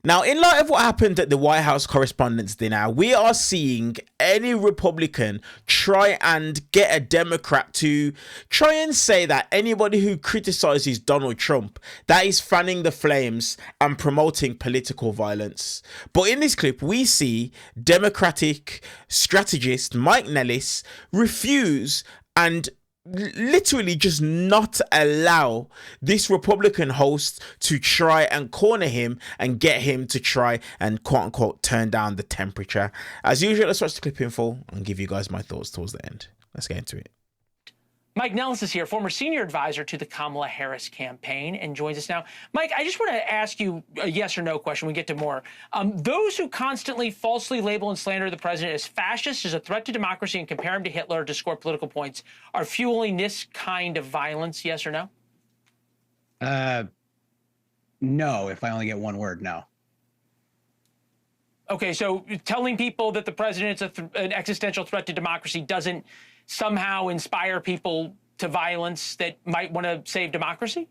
Now, in light of what happened at the White House Correspondents Dinner, we are seeing any Republican try and get a Democrat to try and say that anybody who criticizes Donald Trump, that is fanning the flames and promoting political violence. But in this clip, we see Democratic strategist Mike Nellis refuse and literally just not allow this Republican host to try and corner him and get him to try and quote unquote turn down the temperature. As usual, let's watch the clip in full and give you guys my thoughts towards the end. Let's get into it. Mike Nellis is here, former senior advisor to the Kamala Harris campaign, and joins us now. Mike, I just want to ask you a yes or no question. We get to more. Those who constantly falsely label and slander the president as fascist, as a threat to democracy, and compare him to Hitler to score political points are fueling this kind of violence, yes or no? No, if I only get one word, no. Okay, so telling people that the president is an existential threat to democracy doesn't somehow inspire people to violence that might want to save democracy?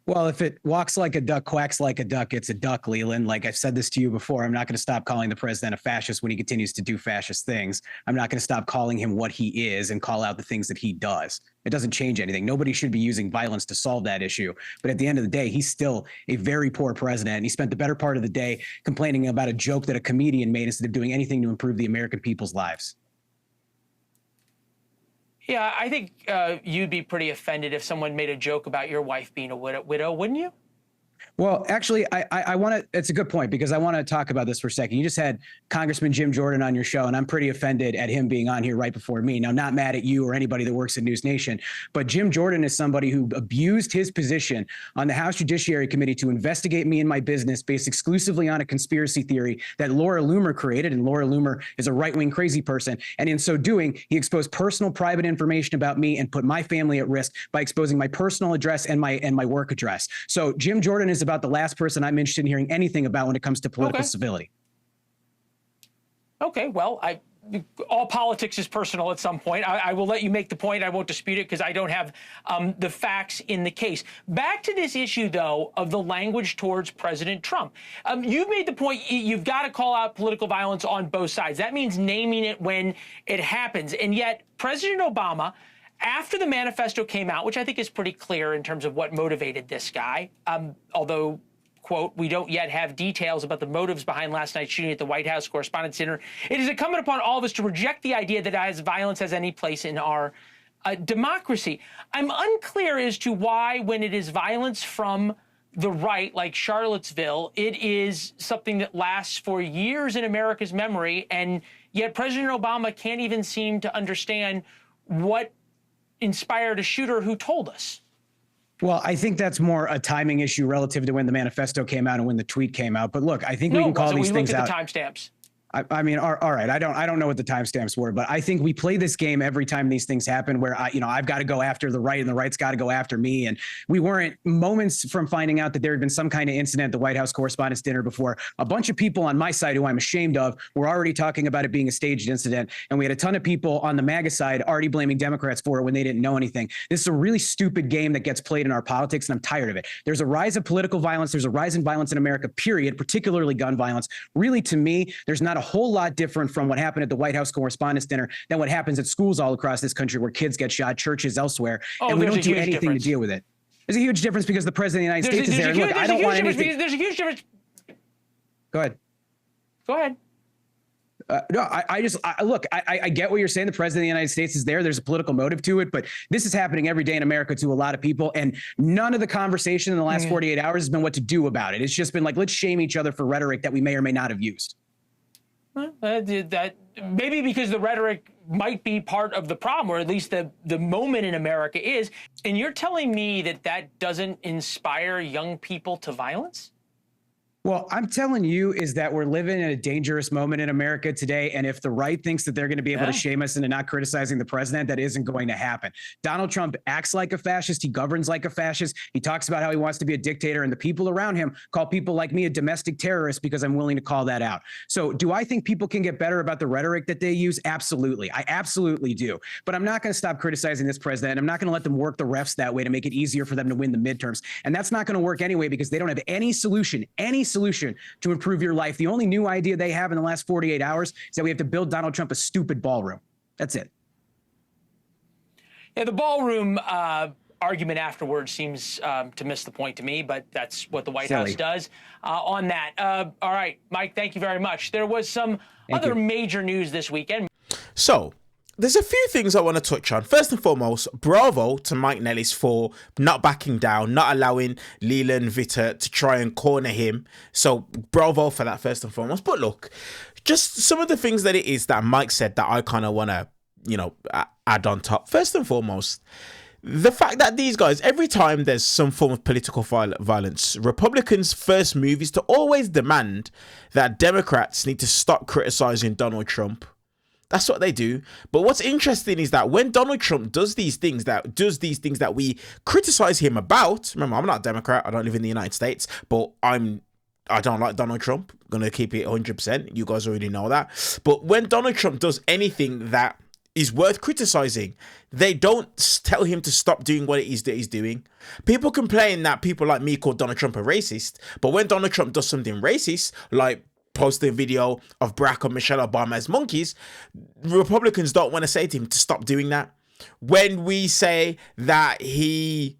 Well, if it walks like a duck, quacks like a duck, it's a duck, Leland. Like I've said this to you before, I'm not going to stop calling the president a fascist when he continues to do fascist things. I'm not going to stop calling him what he is and call out the things that he does. It doesn't change anything. Nobody should be using violence to solve that issue. But at the end of the day, he's still a very poor president. And he spent the better part of the day complaining about a joke that a comedian made instead of doing anything to improve the American people's lives. Yeah, I think you'd be pretty offended if someone made a joke about your wife being a widow, wouldn't you? Well, actually, I want to, it's a good point because I want to talk about this for a second. You just had Congressman Jim Jordan on your show, and I'm pretty offended at him being on here right before me. Now, not mad at you or anybody that works at NewsNation, but Jim Jordan is somebody who abused his position on the House Judiciary Committee to investigate me and my business based exclusively on a conspiracy theory that Laura Loomer created. And Laura Loomer is a right-wing crazy person. And in so doing, he exposed personal private information about me and put my family at risk by exposing my personal address and my work address. So Jim Jordan is about the last person I'm interested in hearing anything about when it comes to political civility. Okay, well, all politics is personal at some point. I will let you make the point. I won't dispute it because I don't have the facts in the case. Back to this issue, though, of the language towards President Trump. You've made the point you've got to call out political violence on both sides. That means naming it when it happens. And yet President Obama, after the manifesto came out, which I think is pretty clear in terms of what motivated this guy, although, quote, we don't yet have details about the motives behind last night's shooting at the White House Correspondents Dinner, it is incumbent upon all of us to reject the idea that violence has any place in our democracy. I'm unclear as to why, when it is violence from the right, like Charlottesville, it is something that lasts for years in America's memory, and yet President Obama can't even seem to understand what inspired a shooter who told us. Well, I think that's more a timing issue relative to when the manifesto came out and when the tweet came out. But look, I think we can call these things out. We looked at the timestamps. I mean, all right. I don't know what the timestamps were, but I think we play this game every time these things happen where I've got to go after the right and the right's got to go after me. And we weren't moments from finding out that there had been some kind of incident at the White House Correspondents Dinner before a bunch of people on my side who I'm ashamed of were already talking about it being a staged incident. And we had a ton of people on the MAGA side already blaming Democrats for it when they didn't know anything. This is a really stupid game that gets played in our politics, and I'm tired of it. There's a rise of political violence. There's a rise in violence in America, period, particularly gun violence. Really, to me, there's not a whole lot different from what happened at the White House Correspondents Dinner than what happens at schools all across this country where kids get shot, churches elsewhere, and we don't do anything to deal with it. There's a huge difference because the president of the United States is there. And look, I don't want anything. There's a huge difference. Go ahead. Go ahead. No, I get what you're saying. The president of the United States is there. There's a political motive to it, but this is happening every day in America to a lot of people. And none of the conversation in the last 48 hours has been what to do about it. It's just been like, let's shame each other for rhetoric that we may or may not have used. That maybe because the rhetoric might be part of the problem, or at least the moment in America is. And you're telling me that that doesn't inspire young people to violence? Well, I'm telling you is that we're living in a dangerous moment in America today. And if the right thinks that they're going to be able to shame us into not criticizing the president, that isn't going to happen. Donald Trump acts like a fascist. He governs like a fascist. He talks about how he wants to be a dictator. And the people around him call people like me a domestic terrorist because I'm willing to call that out. So do I think people can get better about the rhetoric that they use? Absolutely. I absolutely do. But I'm not going to stop criticizing this president. I'm not going to let them work the refs that way to make it easier for them to win the midterms. And that's not going to work anyway because they don't have any solution solution to improve your life. The only new idea they have in the last 48 hours is that we have to build Donald Trump a stupid ballroom. That's it. Yeah, the ballroom argument afterwards seems to miss the point to me, but that's what the White House does on that. All right, Mike, thank you very much. There was some other major news this weekend. So there's a few things I want to touch on. First and foremost, bravo to Mike Nellis for not backing down, not allowing Leland Vittert to try and corner him. So bravo for that, first and foremost. But look, just some of the things that it is that Mike said that I kind of want to, you know, add on top. First and foremost, the fact that these guys, every time there's some form of political violence, Republicans' first move is to always demand that Democrats need to stop criticizing Donald Trump. That's what they do. But what's interesting is that when Donald Trump does these things that we criticize him about, remember, I'm not a Democrat, I don't live in the United States, but I don't like Donald Trump. I'm going to keep it 100%. You guys already know that. But when Donald Trump does anything that is worth criticizing, they don't tell him to stop doing what it is that he's doing. People complain that people like me call Donald Trump a racist, but when Donald Trump does something racist, like posting a video of Barack and Michelle Obama as monkeys, Republicans don't want to say to him to stop doing that. When we say that he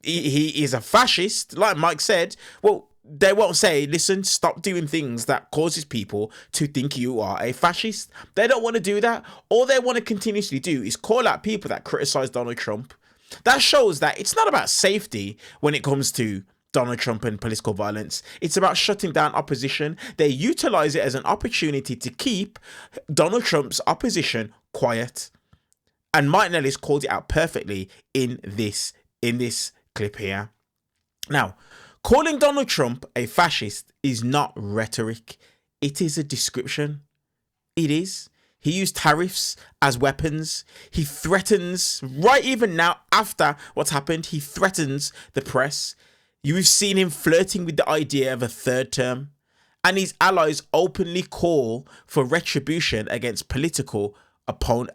is a fascist, like Mike said, well, they won't say, listen, stop doing things that causes people to think you are a fascist. They don't want to do that. All they want to continuously do is call out people that criticize Donald Trump. That shows that it's not about safety when it comes to Donald Trump and political violence. It's about shutting down opposition. They utilize it as an opportunity to keep Donald Trump's opposition quiet. And Mike Nellis called it out perfectly in this clip here. Now, calling Donald Trump a fascist is not rhetoric. It is a description. It is. He used tariffs as weapons. He threatens, right even now, after what's happened, he threatens the press. You've seen him flirting with the idea of a third term. And his allies openly call for retribution against political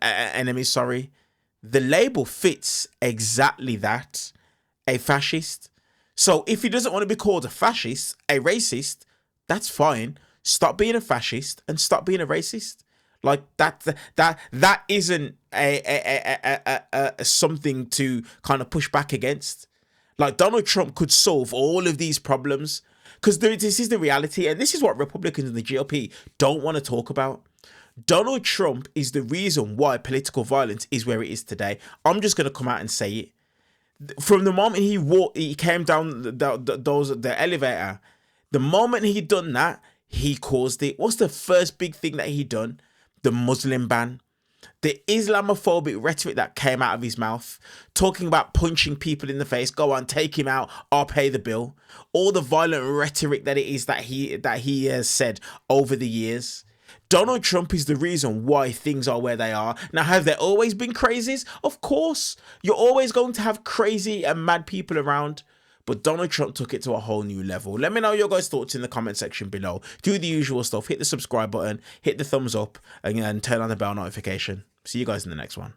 enemies. The label fits exactly that. A fascist. So if he doesn't want to be called a fascist, a racist, that's fine. Stop being a fascist and stop being a racist. Like that isn't a something to kind of push back against. Like Donald Trump could solve all of these problems because this is the reality, and this is what Republicans and the GOP don't want to talk about. Donald Trump is the reason why political violence is where it is today. I'm just going to come out and say it. From the moment he came down the elevator, the moment he done that, he caused it. What's the first big thing that he done? The Muslim ban. The Islamophobic rhetoric that came out of his mouth, talking about punching people in the face, go on, take him out, I'll pay the bill. All the violent rhetoric that it is that he has said over the years. Donald Trump is the reason why things are where they are. Now, have there always been crazies? Of course. You're always going to have crazy and mad people around. But Donald Trump took it to a whole new level. Let me know your guys' thoughts in the comment section below. Do the usual stuff. Hit the subscribe button, hit the thumbs up, and turn on the bell notification. See you guys in the next one.